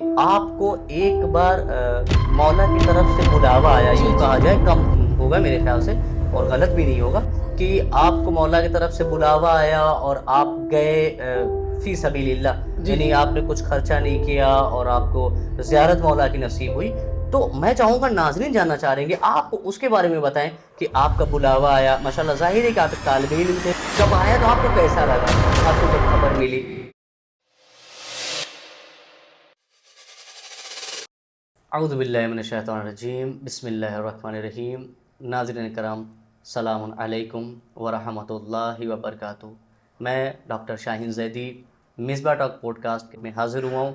آپ کو ایک بار مولا کی طرف سے بلاوا آیا، یوں کہا جائے کم ہوگا میرے خیال سے اور غلط بھی نہیں ہوگا کہ آپ کو مولا کی طرف سے بلاوا آیا اور آپ گئے فی سبیل اللہ، یعنی آپ نے کچھ خرچہ نہیں کیا اور آپ کو زیارت مولا کی نصیب ہوئی. تو میں چاہوں گا ناظرین جاننا چاہ رہے ہیں کہ آپ اس کے بارے میں بتائیں کہ آپ کا بلاوا آیا، ماشاءاللہ ظاہر ہے کہ آپ ایک طالب علم تھے، جب آیا تو آپ کو کیسا لگا، آپ کو جب خبر ملی؟ اعوذ باللہ من الشیطان الرجیم، بسم اللہ الرحمن الرحیم. ناظرین کرام، السلام علیکم ورحمۃ اللہ وبرکاتہ. میں doctor Shaheen Zaidi Misbah talk podcast میں حاضر ہوا ہوں.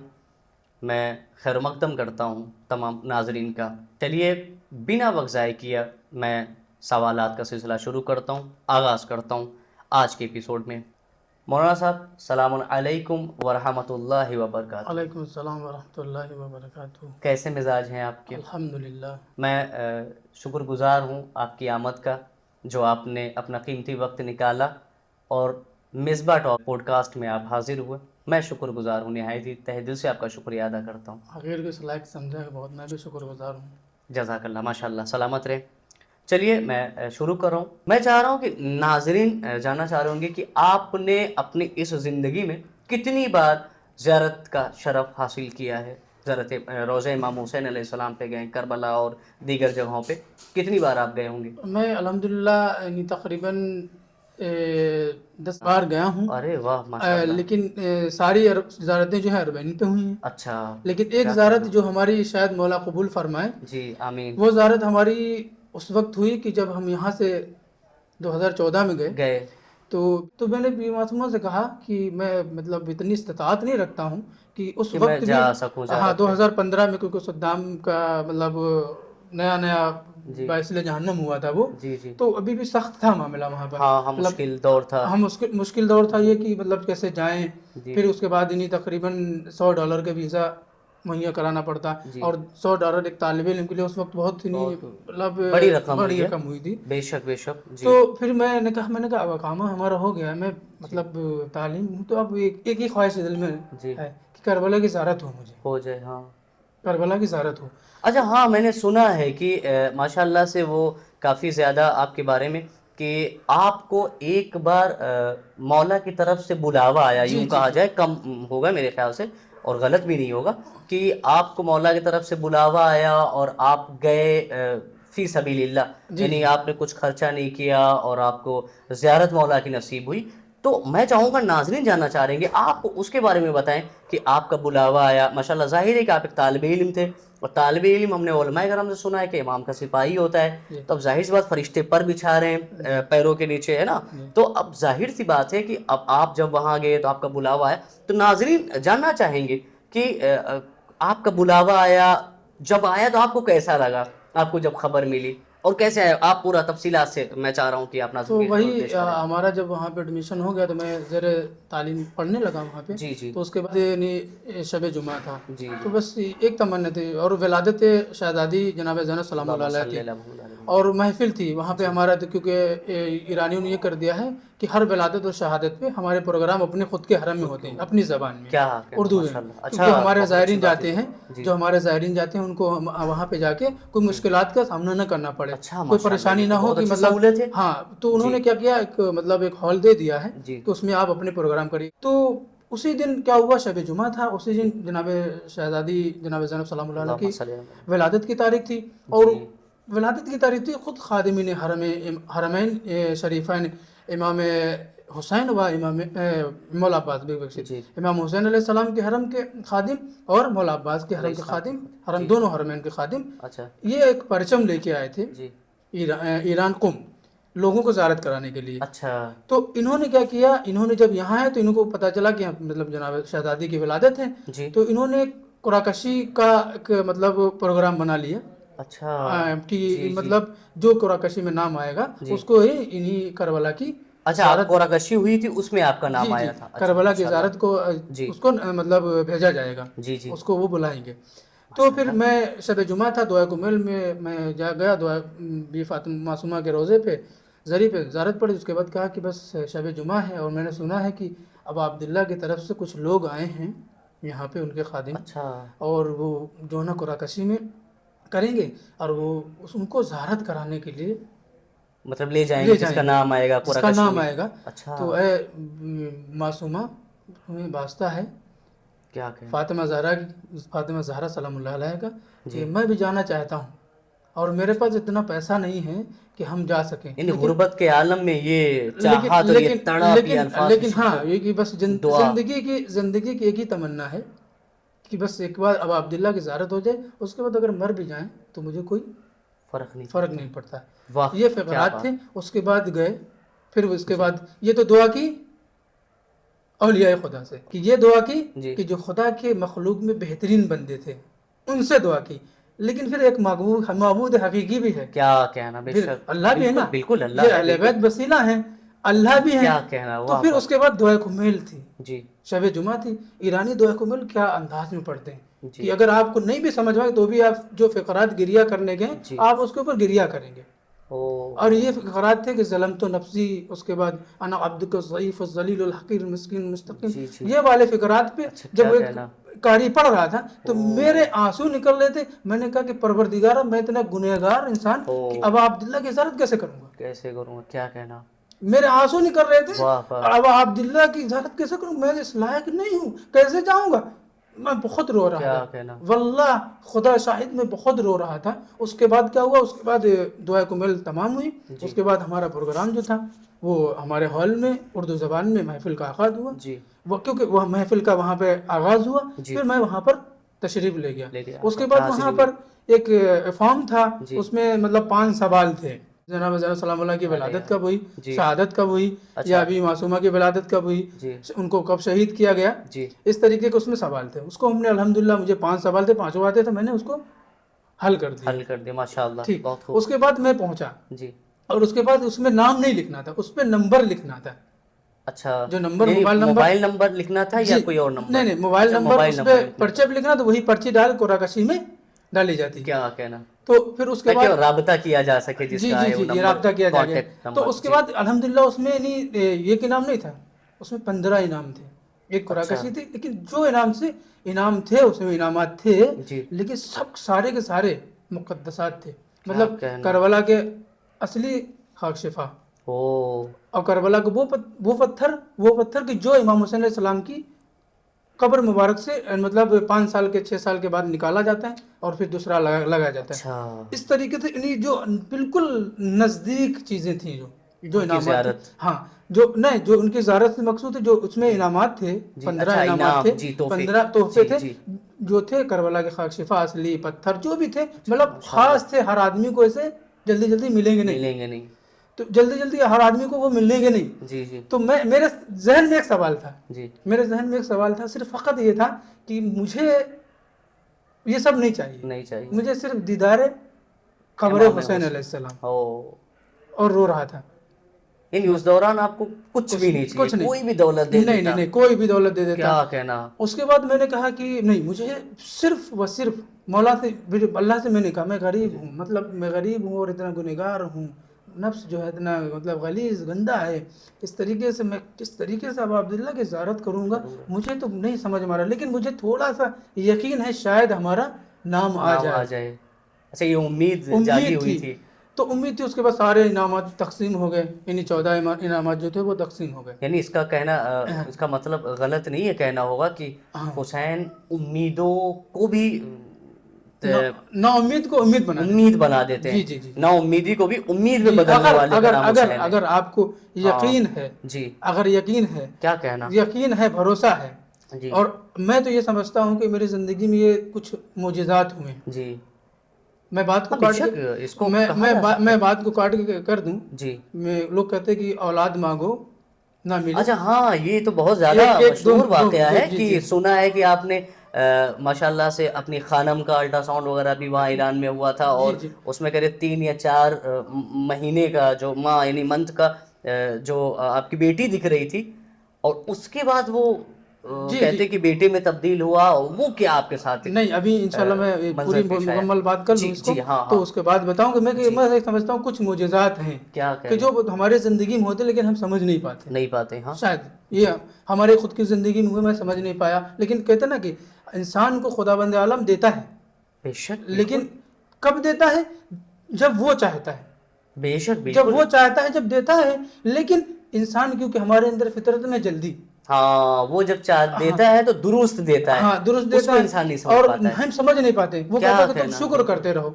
میں خیر مقدم کرتا ہوں تمام ناظرین کا. چلیے بنا وقت ضائع کیا میں سوالات کا سلسلہ شروع کرتا ہوں، آغاز کرتا ہوں آج کے ایپیسوڈ میں. مولانا صاحب السلام علیکم ورحمۃ اللہ وبرکاتہ. وعلیکم السلام ورحمۃ اللہ وبرکاتہ. کیسے مزاج ہیں آپ کے؟ الحمدللہ. میں شکر گزار ہوں آپ کی آمد کا، جو آپ نے اپنا قیمتی وقت نکالا اور مصباح ٹاک پوڈ کاسٹ میں آپ حاضر ہوئے. میں شکر گزار ہوں، نہایت ہی تہ دل سے آپ کا شکریہ ادا کرتا ہوں. آخر کے لائق سمجھا ہے بہت، میں بھی شکر گزار ہوں. جزاک اللہ، ماشاء اللہ، سلامت رہے. چلیے میں شروع کر رہا ہوں. میں چاہ رہا ہوں کہ ناظرین جاننا چاہ رہے ہوں گے کہ آپ نے اپنی اس زندگی میں کتنی بار زیارت کا شرف حاصل کیا ہے. زیارت روضہ امام حسین علیہ السلام پہ گئے، کربلا اور دیگر جگہوں پہ کتنی بار آپ گئے ہوں گے؟ میں الحمدللہ یعنی تقریباً 10 بار گیا ہوں. ارے واہ، ماشاء اللہ. لیکن ساری زیارتیں جو ہیں عربین پہ ہوئی ہیں. اچھا. لیکن ایک زیارت جو ہماری شاید مولا قبول فرمائے، جی آمین. وہ زیارت ہماری اس وقت ہوئی کہ جب ہم یہاں سے 2014 میں گئے تو میں نے بھی معصومہ سے کہا کہ میں مطلب اتنی استطاعت نہیں رکھتا ہوں کہ اس وقت بھی جا سکوں. ہاں 2015 میں، کیونکہ صدام کا مطلب نیا باعث جہنم ہوا تھا وہ، تو ابھی بھی سخت تھا معاملہ وہاں پر. ہاں مشکل دور تھا. ہم مشکل دور تھا یہ کہ مطلب کیسے جائیں. پھر اس کے بعد انہیں تقریباً $100 کا ویزا مہیا کرانا پڑتا، اور $100 ایک طالب علم کے لیے اس وقت بہت مطلب بڑی رقم ہوئی تھی. بے شک بے شک. تو پھر میں نے کہا اب اقامہ ہمارا ہو گیا ہے، میں مطلب تعلیم ہوں، تو اب ایک ہی خواہش دل میں ہے کہ کربلا کی زیارت ہو جائے. ہاں کربلا کی زیارت ہو. اچھا ہاں، میں نے سنا ہے کہ ماشاءاللہ سے وہ کافی زیادہ آپ کے بارے میں کہ آپ کو ایک بار مولا کی طرف سے بلاوا آیا، یوں کہا جائے کم ہوگا میرے خیال سے اور غلط بھی نہیں ہوگا، کہ آپ کو مولا کی طرف سے بلاوا آیا اور آپ گئے فی سبیل اللہ، یعنی آپ نے کچھ خرچہ نہیں کیا اور آپ کو زیارت مولا کی نصیب ہوئی. تو میں چاہوں گا ناظرین جاننا چاہ رہے ہیں کہ آپ اس کے بارے میں بتائیں کہ آپ کا بلاوا آیا. ماشاءاللہ ظاہر ہے کہ آپ ایک طالب علم تھے، اور طالب علم ہم نے علماء کرام سے سنا ہے کہ امام کا سپاہی ہوتا ہے. تو اب ظاہر سی بات فرشتے پر بچھا رہے ہیں پیروں کے نیچے، ہے نا. تو اب ظاہر سی بات ہے کہ اب آپ جب وہاں گئے تو آپ کا بلاوا آیا. تو ناظرین جاننا چاہیں گے کہ آپ کا بلاوا آیا، جب آیا تو آپ کو کیسا لگا، آپ کو جب خبر ملی، اور کیسے آیا آپ پورا تفصیلات سے میں چاہ رہا ہوں کہ آپ تو وہی ہمارا جب وہاں پہ ایڈمیشن ہو گیا تو میں زیر تعلیم پڑھنے لگا وہاں پہ. تو اس کے بعد یعنی شب جمعہ تھا، تو بس ایک تمنا تھی، اور ولادت شہزادی جناب زینب سلام اللہ علیہ تھی، اور محفل تھی وہاں پہ ہمارا. کیونکہ ایرانیوں نے یہ کر دیا ہے کہ ہر ولادت اور شہادت پہ ہمارے پروگرام اپنے خود کے حرم میں ہوتے ہیں، اپنی زبان میں، اردو میں. کیونکہ ہمارے زائرین جاتے ہیں، ان کو وہاں پہ جا کے کوئی مشکلات کا سامنا نہ کرنا پڑے، کوئی پریشانی نہ ہو کہ مطلب ہاں. تو انہوں نے کیا کیا، ایک ہال دے دیا ہے کہ اس میں آپ اپنے پروگرام کریے. تو اسی دن کیا ہوا، شب جمعہ تھا، اسی دن جناب شہزادی جناب زینب سلام اللہ علیہ کی ولادت کی تاریخ تھی. اور ولادت کی تاریخ تھی خود خادمین حرمین شریفین امام حسین و امام مولا عباس، امام حسین علیہ السلام کے حرم کے خادم اور مولا عباس کے حرم کے خادم، دونوں حرمین کے خادم. یہ ایک پرچم لے کے آئے تھے ایران قم، لوگوں کو زیارت کرانے کے لیے. تو انہوں نے کیا کیا، انہوں نے جب یہاں ہے تو انہوں کو پتا چلا کہ مطلب جناب شہزادی کی ولادت ہے، تو انہوں نے قراکشی کا ایک مطلب پروگرام بنا لیا. کہ مطلب جو قراکشی میں نام آئے گا اس کو ہی انہی کربلا کی قراکشی ہوئی تھی، اس میں آپ کا نام آیا تھا. کربلا کی زیارت کو اس کو مطلب بھیجا جائے گا، اس کو وہ بلائیں گے. تو پھر میں شب جمعہ تھا، دعا کمیل میں گیا، دعا بی فاطمہ معصومہ کے روضے پہ زری پہ زیارت پڑی. اس کے بعد کہا کہ بس شب جمعہ ہے اور میں نے سنا ہے کہ اب عبداللہ کی طرف سے کچھ لوگ آئے ہیں یہاں پہ ان کے خادم, اچھا اور وہ جو ہے نا قرآن کشی میں کریں گے, اور وہ ان کو زیارت کرانے کے لیے مطلب لے جائیں گے جس کا نام آئے گا جس کا قرآن نام آئے گا. اچھا تو اے معصومہ تمہیں واسطہ ہے کیا کہیں فاطمہ زہرا سلام اللہ علیہ کا کہ میں بھی جانا چاہتا ہوں, اور میرے پاس اتنا پیسہ نہیں ہے کہ ہم جا سکیں. یعنی غربت کے عالم میں یہ چاہت اور یہ تڑپ یہ الفاظ لیکن ہاں یہ کہ بس زندگی کی ایک ہی تمنا ہے کہ بس ایک بار ابا عبداللہ کی زیارت ہو جائے, اس کے بعد اگر مر بھی جائیں تو مجھے کوئی فرق نہیں پڑتا. یہ فقرات تھے. اس کے بعد گئے, پھر اس کے بعد یہ تو دعا کی اولیاء خدا سے, کہ یہ دعا کی کہ جو خدا کے مخلوق میں بہترین بندے تھے ان سے دعا کی, لیکن پھر ایک معبود حقیقی بھی ہے. کیا کہنا, بے شک اللہ بھی ہے نا, بالکل اللہ, یہ اہل بیت وسیلہ ہیں, اللہ بھی ہے. کیا کہنا. تو پھر اس کے بعد دعائے کمیل تھی, جی شب جمعہ تھی. ایرانی دعائے کمیل کیا انداز میں پڑھتے ہیں کہ اگر آپ کو نہیں بھی سمجھ آئے تو بھی آپ جو فقرات گریا کرنے گئے آپ اس کے اوپر گریا کریں گے. اور یہ فقرات تھے کہ ظلمت نفسی, اس کے بعد انا عبدک الضعیف الذلیل الحقیر المسکین المستقیم, یہ والے فقرات پہ جب ایک قاری پڑھ رہا تھا تو میرے آنسو نکل رہے تھے. میں نے کہا کہ پروردگارا میں اتنا گنہگار انسان کہ ابا عبداللہ کی زیارت کیسے کروں گا, کیا کہنا. میرے آنسو نکل رہے تھے, ابا عبداللہ کی زیارت کیسے کروں, میں اس لائق نہیں ہوں, کیسے جاؤں گا. میں بہت رو رہا تھا, واللہ خدا شاہد میں بہت رو رہا تھا. اس کے بعد کیا ہوا, اس کے بعد دعائے کمیل تمام ہوئی. اس کے بعد ہمارا پروگرام جو تھا وہ ہمارے ہال میں اردو زبان میں محفل کا آغاز ہوا. وہ کیونکہ وہ محفل کا وہاں پہ آغاز ہوا, پھر میں وہاں پر تشریف لے گیا. اس کے بعد وہاں پر ایک فارم تھا, اس میں مطلب 5 سوال تھے. جناب زہرا سلام اللہ کی ولادت کب ہوئی, شہادت کب ہوئی, یا ابھی معصومہ کی ولادت کب ہوئی, ان کو کب شہید کیا گیا, اس طریقے کے اس میں سوال تھے. اس کو ہم نے الحمدللہ, مجھے 5 سوال تھے, 5 آتے تھے, میں نے اس کو حل کر دیا ماشاءاللہ. ٹھیک, اس کے بعد میں پہنچا, اور اس کے بعد اس میں نام نہیں لکھنا تھا, اس پہ نمبر لکھنا تھا. اچھا, جو نمبر موبائل نمبر لکھنا تھا یا کوئی اور نمبر؟ نہیں, موبائل نمبر اس پہ پرچے پہ لکھنا, تو وہی پرچی ڈال قرآن کشی میں ڈالی جاتی. کیا کہنا. تو پھر اس کے بعد رابطہ کیا جا سکے, جس کا جی رابطہ کیا جا سکے. تو اس کے بعد الحمدللہ اس میں یہ انعام نہیں تھا, اس میں 15 انعام تھے. ایک قرآن کشی تھی, لیکن جو انعام تھے اس میں انعامات تھے, لیکن سب سارے کے سارے مقدسات تھے. مطلب کربلا کے اصلی خاک شفا, اور کربلا کا وہ پتھر کہ جو امام حسین علیہ السلام کی قبر مبارک سے مطلب 5 سال کے 6 سال کے بعد نکالا جاتا ہے اور پھر دوسرا لگایا جاتا ہے. اس طریقے سے جو بالکل نزدیک چیزیں تھیں, جو انعامات, ہاں جو ان کی زیارت سے مقصود ہے, جو اس میں انعامات تھے, 15 انعامات تھے, 15 تحفے تھے, جو تھے کربلا کے خاک شفا, اصلی پتھر جو بھی تھے, مطلب خاص تھے. ہر آدمی کو ایسے جلدی ملیں گے نہیں, تو جلدی ہر آدمی کو وہ ملیں گے نہیں. تو میرے ذہن میں ایک سوال تھا, صرف فقط یہ تھا کہ مجھے یہ سب نہیں چاہیے, مجھے صرف دیدار قبر حسین علیہ السلام. اور رو رہا تھا. یعنی اس دوران آپ کو کچھ بھی نہیں چاہیے, کوئی بھی دولت دے دیتا. نہیں, کوئی بھی دولت دے دیتا. کیا کہنا. اس کے بعد میں نے کہا کہ نہیں, مجھے صرف و صرف مولا سے, اللہ سے میں نے کہا میں غریب ہوں, مطلب میں غریب ہوں اور اتنا گنہگار ہوں, نفس جو ہے اتنا مطلب غلیظ گندہ ہے, اس طریقے سے میں کس طریقے سے ابا عبداللہ کی زیارت کروں گا, مجھے تو نہیں سمجھ میں آ رہا. لیکن مجھے تھوڑا سا یقین ہے شاید ہمارا نام آ جائے. اچھا, یہ امید جاگی ہوئی تھی. تو امید تھی. اس کے بعد سارے انعامات تقسیم ہو گئے, یعنی 14 انعامات جو تھے وہ تقسیم ہو گئے. یعنی اس کا کہنا, اس کا مطلب غلط نہیں ہے کہنا ہوگا کہ حسین امیدوں کو بھی نا امید کو امید بنا دیتے ہیں, نا امیدی کو بھی امید میں بدلنے والے. اگر آپ کو یقین ہے, اگر یقین ہے, کیا کہنا, یقین ہے, بھروسہ ہے, اور میں تو یہ سمجھتا ہوں کہ میری زندگی میں یہ کچھ معجزات ہوئے. میں بات کو کاٹ کے کر دوں. میں لوگ کہتے ہیں کہ اولاد مانگو نہ ملے. اچھا ہاں, یہ تو بہت زیادہ مشہور واقعہ ہے کہ سنا ہے کہ آپ نے ماشاءاللہ سے اپنی خانم کا الٹرا ساؤنڈ وغیرہ بھی وہاں ایران میں ہوا تھا, اور اس میں کہتے 3 یا 4 مہینے کا جو ماہ یعنی منتھ کا جو آپ کی بیٹی دکھ رہی تھی, اور اس کے بعد وہ کہتے کہ بیٹے میں تبدیل ہوا، وہ کیا آپ کے ساتھ؟ نہیں، ابھی انشاءاللہ میں پوری مکمل بات کر لوں اس کو تو اس کے بعد بتاؤں کہ میں سمجھتا ہوں کچھ معجزات ہیں کہ جو ہماری زندگی میں ہوتے لیکن ہم سمجھ نہیں پاتے. شاید یہ ہمارے خود کی زندگی میں میں سمجھ نہیں پایا، لیکن کہتے نا کہ انسان کو خداوند عالم دیتا ہے، بے شک، لیکن کب دیتا ہے؟ جب وہ چاہتا ہے. بے شک، جب وہ چاہتا ہے جب دیتا ہے. لیکن انسان کیونکہ ہمارے اندر فطرت میں جلدی، ہاں وہ جب دیتا ہے تو درست دیتا ہے، ہاں درست دیتا ہے، انسان نہیں سمجھ اور پاتا ہے. ہم سمجھ نہیں پاتے. وہ کہتا ہے کہ تم شکر کرتے رہو.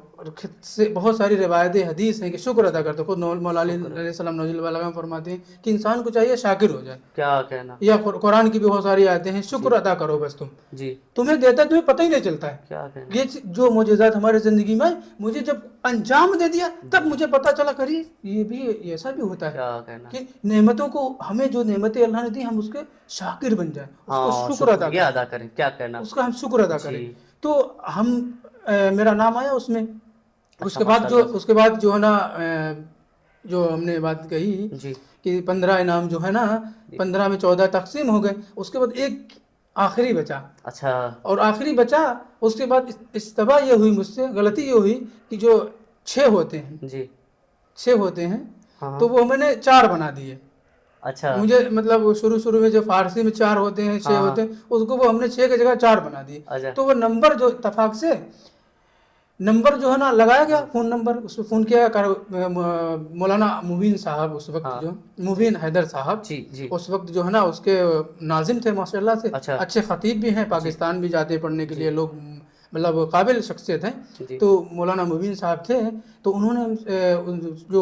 بہت ساری روایتیں حدیث ہیں کہ شکر ادا کرتے. خود مولا علیہ السلام نوزل والا فرماتے ہیں کہ انسان کو چاہیے شاکر ہو جائے. کیا کہنا. یا قرآن کی بھی بہت ساری آیتیں ہیں، شکر ادا کرو بس تم. جی تمہیں دیتا ہے تمہیں پتہ ہی نہیں چلتا ہے. کیا کہنا. یہ جو معجزات ہمارے زندگی میں مجھے جب انجام دے دیا تب مجھے پتا چلا کری یہ بھی ایسا بھی ہوتا ہے کہ نعمتوں کو، ہمیں جو نعمتیں اللہ نے دی ہم اس کے شاکر بن جائیں، اس کو شکر ادا کریں. کیا کہنا. اس کا ہم شکر ادا کریں. تو ہم میرا نام آیا اس میں. اس کے بعد جو ہے نا، جو ہم نے بات کہی کہ 15 انعام جو ہے نا، 15 میں 14 تقسیم ہو گئے. اس کے بعد ایک آخری بچا. اچھا. اور آخری بچا. اس کے بعد استباء یہ ہوئی مجھ سے، غلطی یہ ہوئی کہ جو 6 ہوتے ہیں، 6 ہوتے ہیں تو وہ میں نے 4 بنا دیے. اچھا. مجھے مطلب شروع میں جو فارسی میں 4 ہوتے ہیں، 6 ہوتے ہیں، اس کو وہ ہم نے 6 کی جگہ 4 بنا دیے. تو وہ نمبر جو اتفاق سے نمبر جو ہے نا لگایا گیا، فون نمبر، اس پہ فون کیا. مولانا مبین صاحب اس وقت، جو مبین حیدر صاحب اس وقت جو ہے نا اس کے ناظم تھے ماشاء اللہ سے. اچھے خطیب بھی ہیں، پاکستان بھی جاتے پڑھنے کے لیے لوگ، مطلب قابل شخصیت ہیں. تو مولانا مبین صاحب تھے. تو انہوں نے جو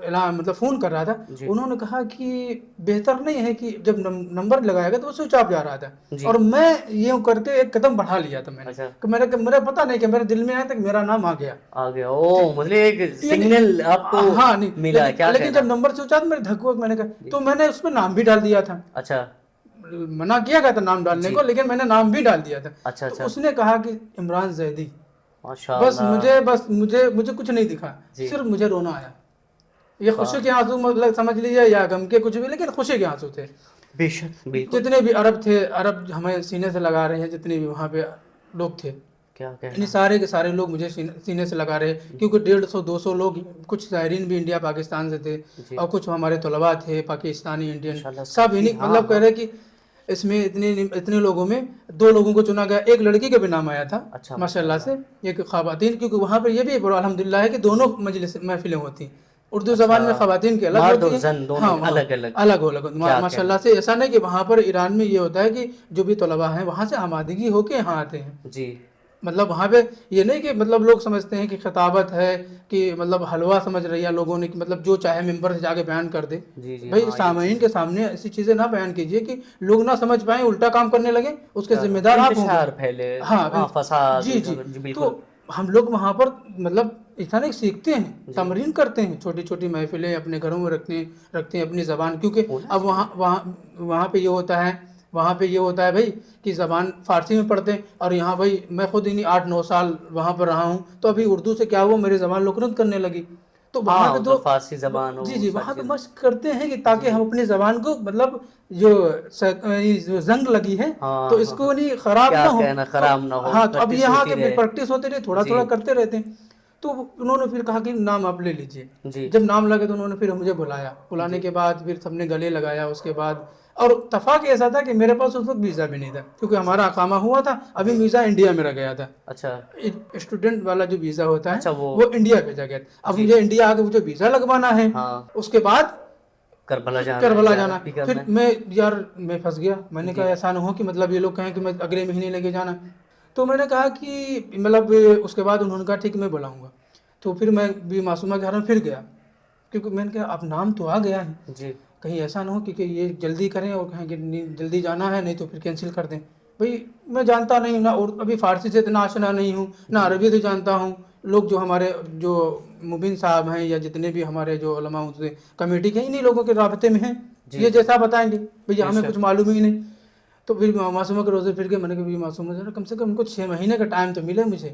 مطلب فون کر رہا تھا، انہوں نے کہا کہ بہتر نہیں ہے کہ جب نمبر لگایا گا تو وہ سوئچ آف جا رہا تھا. اور میں یہ کر کے ایک قدم بڑھا لیا تھا میں نے، کہ میرا پتہ نہیں کہ میرے دل میں آیا تک میرا نام آ گیا. مطلب ایک سگنل آپ کو ملا. لیکن جب نمبر سوئچ آف میرے دھک میں نے کہا، تو میں نے اس پہ نام بھی ڈال دیا تھا. اچھا. منع کیا گیا تھا نام ڈالنے کو، لیکن میں نے نام بھی ڈال دیا تھا. اچھا. اس نے کہا کہ عمران زیدی. بس مجھے کچھ نہیں دکھا، صرف مجھے رونا آیا. یہ خوشی کے آنسو مطلب سمجھ لیجیے یا غم کے کچھ بھی، لیکن خوشی کے آنسو تھے. بے شک. جتنے بھی عرب تھے، عرب ہمیں سینے سے لگا رہے ہیں، جتنے بھی وہاں پہ لوگ تھے، یعنی سارے کے سارے لوگ مجھے سینے سے لگا رہے. کیونکہ 150-200 لوگ، کچھ زائرین بھی انڈیا پاکستان سے تھے، اور کچھ ہمارے طلباء تھے پاکستانی انڈین، سب مطلب کہہ رہے کہ اس میں اتنے لوگوں میں 2 لوگوں کو چنا گیا. ایک لڑکی کا بھی نام آیا تھا ماشاء اللہ سے، ایک خواتین. کیونکہ وہاں پہ یہ بھی الحمدللہ ہے کہ دونوں مجلس محفلیں ہوتی ہیں. اردو زبان میں خواتین کے الگ ہوتی ہیں، ہاں الگ ماشاء اللہ سے. ایسا نہیں کہ وہاں پر ایران میں یہ ہوتا ہے کہ جو بھی طلباء ہیں وہاں سے آمادگی ہو کے یہاں آتے ہیں. مطلب وہاں پہ یہ نہیں کہ مطلب لوگ سمجھتے ہیں کہ خطابت ہے کہ مطلب حلوہ سمجھ رہی ہے لوگوں نے، کہ مطلب جو چاہے ممبر سے جا کے بیان کر دے. بھائی سامعین کے سامنے ایسی چیزیں نہ بیان کیجیے کہ لوگ نہ سمجھ پائیں، الٹا کام کرنے لگے، اس کے ذمہ دار آپ ہوں گے. ہاں فساد. جی. تو ہم لوگ وہاں پر مطلب اتنا نہیں سیکھتے ہیں، تمرین کرتے ہیں. چھوٹی چھوٹی محفلیں اپنے گھروں میں رکھتے ہیں اپنی زبان. کیونکہ اب وہاں پہ یہ ہوتا ہے بھائی کہ زبان فارسی میں پڑھتے ہیں، اور یہاں بھائی میں خود 8-9 سال وہاں پر رہا ہوں، تو ابھی اردو سے کیا ہوا میری زبان لکنت کرنے لگی. تو وہاں پہ تو فارسی زبان جی وہاں پہ مشق کرتے ہیں کہ تاکہ ہم اپنی زبان کو مطلب جو زنگ لگی ہے تو اس کو نہیں خراب نہ ہو. ہاں تو اب یہاں کے پریکٹس ہوتے رہے، تھوڑا کرتے رہتے ہیں. تو انہوں نے پھر کہا کہ نام آپ لے لیجئے. جب نام لگے تو انہوں نے پھر مجھے بلانے کے بعد پھر سب نے گلے لگایا. اس کے بعد اور اتفاق ایسا تھا کہ میرے پاس اس وقت ویزا بھی نہیں تھا، کیونکہ ہمارا اقامہ ہوا تھا. ابھی ویزا انڈیا میں رہ گیا تھا. اچھا. اسٹوڈنٹ والا جو ویزا ہوتا ہے وہ انڈیا بھیجا گیا. اب مجھے انڈیا آ کے مجھے ویزا لگوانا ہے، اس کے بعد کربلا جانا. پھر میں پھنس گیا. میں نے کہا ایسا نہ ہو کہ مطلب یہ لوگ کہیں کہ میں اگلے مہینے لے کے جانا. تو میں نے کہا کہ مطلب اس کے بعد انہوں نے کہا ٹھیک میں بلاؤں گا. تو پھر میں بھی معصومہ کے گھر میں پھر گیا، کیونکہ میں نے کہا اب نام تو آ گیا ہے، کہیں ایسا نہ ہو کہ یہ جلدی کریں اور کہیں کہ جلدی جانا ہے، نہیں تو پھر کینسل کر دیں. بھئی میں جانتا نہیں نہ، اور ابھی فارسی سے اتنا آشنا نہیں ہوں، نہ عربی سے جانتا ہوں. لوگ جو ہمارے جو مبین صاحب ہیں یا جتنے بھی ہمارے جو علماء کمیٹی کے انہی لوگوں کے رابطے میں ہیں، یہ جیسا بتائیں گے. بھئی ہمیں کچھ معلوم ہی نہیں. تو پھر معصومہ کے روزے پھر کے میں نے کہا معصومہ کم سے کم ان کو 6 مہینے کا ٹائم تو ملے مجھے.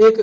1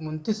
29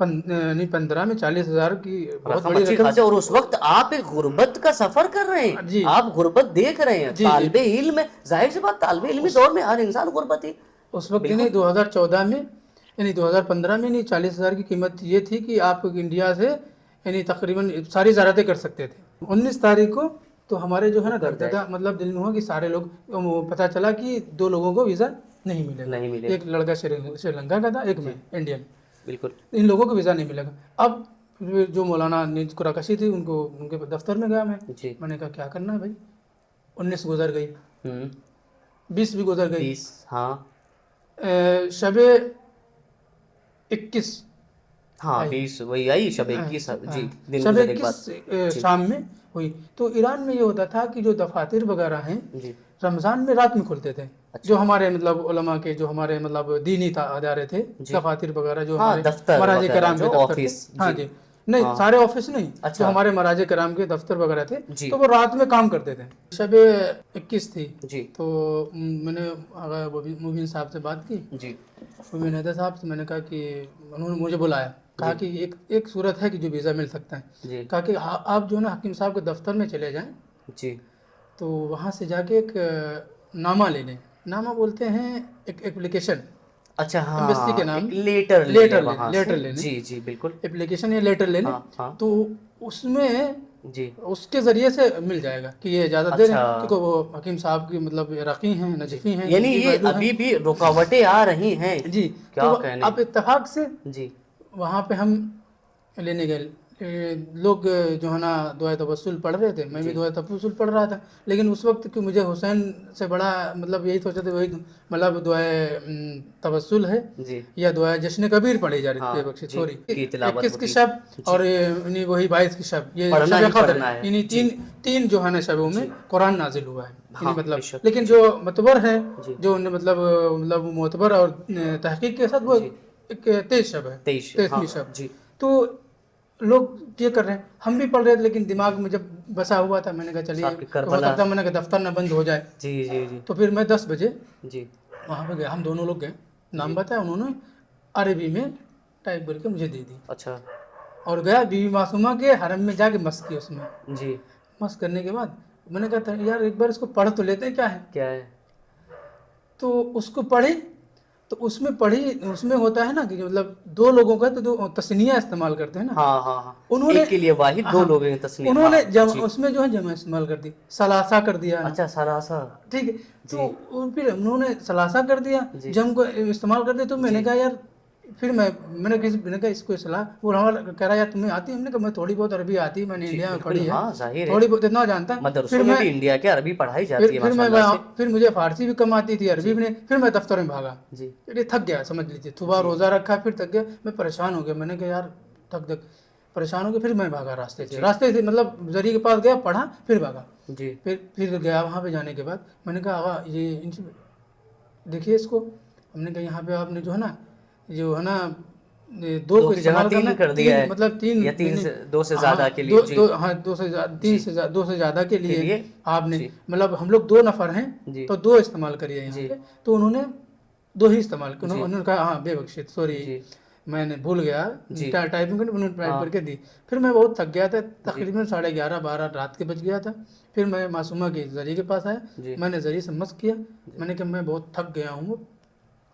نہیں 15 میں 40,000 کی بہت رقم بڑی اچھی رقم. خاصی، اور اس وقت آپ ایک غربت کا سفر کر رہے ہیں، جی آپ غربت دیکھ رہے ہیں. جی طالب علم ہے، ظاہر سی بات طالب علمی دور میں ہر انسان غربت ہی. اس وقت یعنی 2014 میں یعنی 2015 میں نہیں 40,000 کی قیمت یہ تھی کہ آپ انڈیا سے یعنی تقریباً ساری زیارتیں کر سکتے تھے. 19 تاریخ کو تو ہمارے جو ہے نا دھڑکا مطلب دل میں ہوا کہ سارے لوگ پتہ چلا کہ 2 لوگوں کو ویزا نہیں ملے گا. ایک لڑکا سری لنکا کا تھا، ایک میں انڈین. بالکل ان لوگوں کو ویزا نہیں ملے گا. اب جو مولانا نیز قرآکشی تھی ان کے دفتر میں گیا میں نے کہا کیا کرنا ہے بھائی. 19 گزر گئی، 20 بھی گزر گئی، 20 ہاں شب 21 ہاں 20 وہی آئی شب 21 جی دن شب گزرنے کے 21 بعد شام میں ہوئی. تو ایران میں یہ ہوتا تھا کہ جو دفاتر وغیرہ ہیں جی رمضان میں رات میں کھلتے تھے. جو ہمارے مطلب علماء کے جو ہمارے مطلب دینی ادارے تھے، دفاتر وغیرہ جو ہاں ہمارے دفتر مراجع وغیرہ کرام کے جو دفتر تھے. آفس ہاں جی نہیں سارے آفس نہیں، جو ہمارے مراجع کرام کے دفتر وغیرہ تھے تو وہ رات میں کام کرتے تھے. شب 21 تھی تو میں نے مبین صاحب سے بات کی، مبین حیدر صاحب سے. میں نے کہا کہ انہوں نے مجھے بلایا، کہا کہ ایک صورت ہے کہ جو ویزا مل سکتا ہے. کہا کہ آپ جو ہے نا حکیم صاحب کے دفتر میں چلے جائیں تو وہاں سے جا کے ایک نامہ لے لیں. نامہ بولتے ہیں ایک اپلیکیشن. اچھا ہاں ایمبیسی کے نام لیٹر لے لیں. جی بالکل اپلیکیشن یا لیٹر لے لیں تو اس میں جی اس کے ذریعے سے مل جائے گا کہ یہ اجازت دے رہے ہیں کیونکہ وہ حکیم صاحب کی مطلب عراقی ہیں، نجفی ہیں، یعنی یہ ابھی بھی رکاوٹیں آ رہی ہیں. جی کیا تو کہنے اب اتفاق سے جی وہاں پہ ہم لینے گئے. لوگ جو ہے نا دعائے توسل پڑھ رہے تھے، میں بھی دعائے توسل پڑھ رہا تھا. لیکن اس وقت کہ مجھے حسین سے بڑا مطلب یہی سوچا تھا وہی مطلب دعائے توسل ہے یا دعائے جشن کبیر پڑھی جا رہی تھی. سوری 21 کی شب اور وہی 22 کی شب، یہ شب قدر ہے. یعنی تین جو ہے نا شبوں میں قرآن نازل ہوا ہے مطلب. لیکن جو معتبر ہے جو مطلب معتبر اور تحقیق کے ساتھ وہ ایک 23 شب ہے، 23ویں شب. تو لوگ یہ کر رہے ہیں، ہم بھی پڑھ رہے تھے لیکن دماغ میں جب بسا ہوا تھا میں نے کہا چلیے ہو سکتا ہے میں نے کہا دفتر نہ بند ہو جائے. تو پھر میں 10 بجے وہاں پہ گیا. ہم دونوں لوگ گئے، نام بتایا، انہوں نے عربی میں ٹائپ کر کے مجھے دے دی. اچھا اور گیا بی بی معصومہ کے حرم میں جا کے مس کی. اس میں مس کرنے کے بعد میں نے کہا یار ایک بار اس کو پڑھ تو لیتے ہیں کیا ہے. تو اس کو پڑھی تو اس میں ہوتا ہے نا کہ مطلب 2 لوگوں کا تو تثنیہ استعمال کرتے ہیں نا. انہوں نے ایک کے لیے واحد 2 لوگ ہیں تثنیہ. انہوں نے اس میں جو ہے جمع استعمال کر دی، ثلاثہ کر دیا. اچھا ثلاثہ ٹھیک ہے. تو پھر انہوں نے ثلاثہ کر دیا، جم کو استعمال کر دیا. تو میں نے کہا یار پھر میں نے کہا اس کو اصلاح. وہ کہہ رہا یار تمہیں آتی ہے؟ ہم نے کہا میں تھوڑی بہت عربی آتی ہے، میں نے انڈیا میں پڑھی ہے، تھوڑی بہت اتنا جانتا ہے. مدرسوں میں بھی انڈیا کے عربی پڑھائی جاتی ہے ماشاءاللہ سے. پھر مجھے فارسی بھی کم آتی تھی، عربی بھی نہیں. پھر میں دفتر میں بھاگا، تھک گیا سمجھ لیجیے. صبح روزہ رکھا پھر تھک گیا، میں پریشان ہو گیا. میں نے کہا یار تھک پریشان ہو گیا. پھر میں بھاگا راستے سے مطلب ذریعے کے پاس گیا، پڑھا پھر بھاگا. پھر گیا وہاں پہ جانے کے بعد میں نے کہا آغا یہ دیکھیے اس کو. ہم نے کہا یہاں پہ آپ نے جو ہے نا 2 کو استعمال کرنا ہے، مطلب 2 سے زیادہ کے لیے. ہاں 2 سے زیادہ کے لیے آپ نے مطلب ہم لوگ 2 نفر ہیں تو 2 استعمال کریے یہاں پہ. تو انہوں نے 2 ہی استعمال کیا. انہوں نے کہا ہاں بے بخشید سوری میں نے بھول گیا ٹائپنگ کرنے. انہوں نے ٹائپ کر کے دی. پھر میں بہت تھک گیا تھا، تقریباً 11:30-12 رات کے بج گیا تھا. پھر میں معصومہ کے ذریعے کے پاس آیا، میں نے ذریعے سے مس کیا. میں نے کہا میں بہت تھک گیا ہوں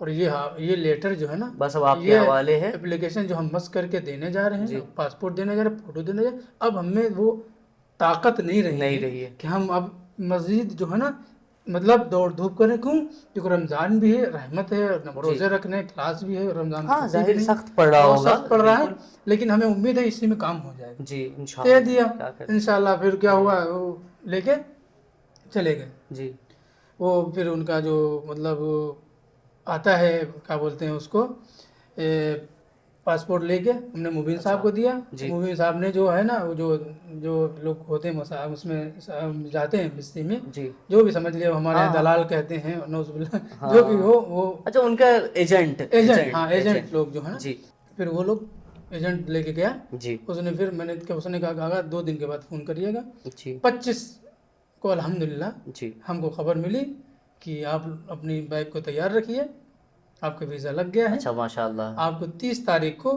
اور یہ لیٹر جو ہے نا بس اب آپ کے حوالے ہے. اپلیکیشن جو ہم مس کر کے دینے جا رہے ہیں، پاسپورٹ دینے جا رہے ہیں، فوٹو دینے جا رہے ہیں، اب ہمیں وہ طاقت نہیں رہی ہے کہ ہم اب مزید جو ہے نا مطلب دوڑ دھوپ کریں. کیونکہ رمضان بھی ہے، رحمت ہے، روزے رکھنے، کلاس بھی ہے رمضان. ہاں ظاہر سخت پڑ رہا ہوگا، سخت پڑ رہا ہے لیکن ہمیں امید ہے اسی میں کام ہو جائے گا. جی انشاءاللہ دے دیا انشاءاللہ. پھر کیا ہوا وہ لے کے چلے گئے. وہ پھر ان کا جو مطلب آتا ہے کیا بولتے ہیں اس کو پاسپورٹ لے کے ہم نے مبین صاحب کو دیا. مبین صاحب نے جو ہے نا جو لوگ ہوتے ہیں اس میں جاتے ہیں بستی میں، جو بھی سمجھ لیا ہمارے یہاں دلال کہتے ہیں، نعوذ باللہ جو بھی ہو وہ اچھا ان کا ایجنٹ. ہاں ایجنٹ لوگ جو ہے نا. پھر وہ لوگ ایجنٹ لے کے گیا. اس نے کہا 2 دن کے بعد فون کریے گا. 25 کو الحمدللہ ہم کو خبر ملی کہ آپ اپنی بیگ کو تیار رکھیے، آپ کا ویزا لگ گیا ہے. اچھا ماشاءاللہ. آپ کو 30 تاریخ کو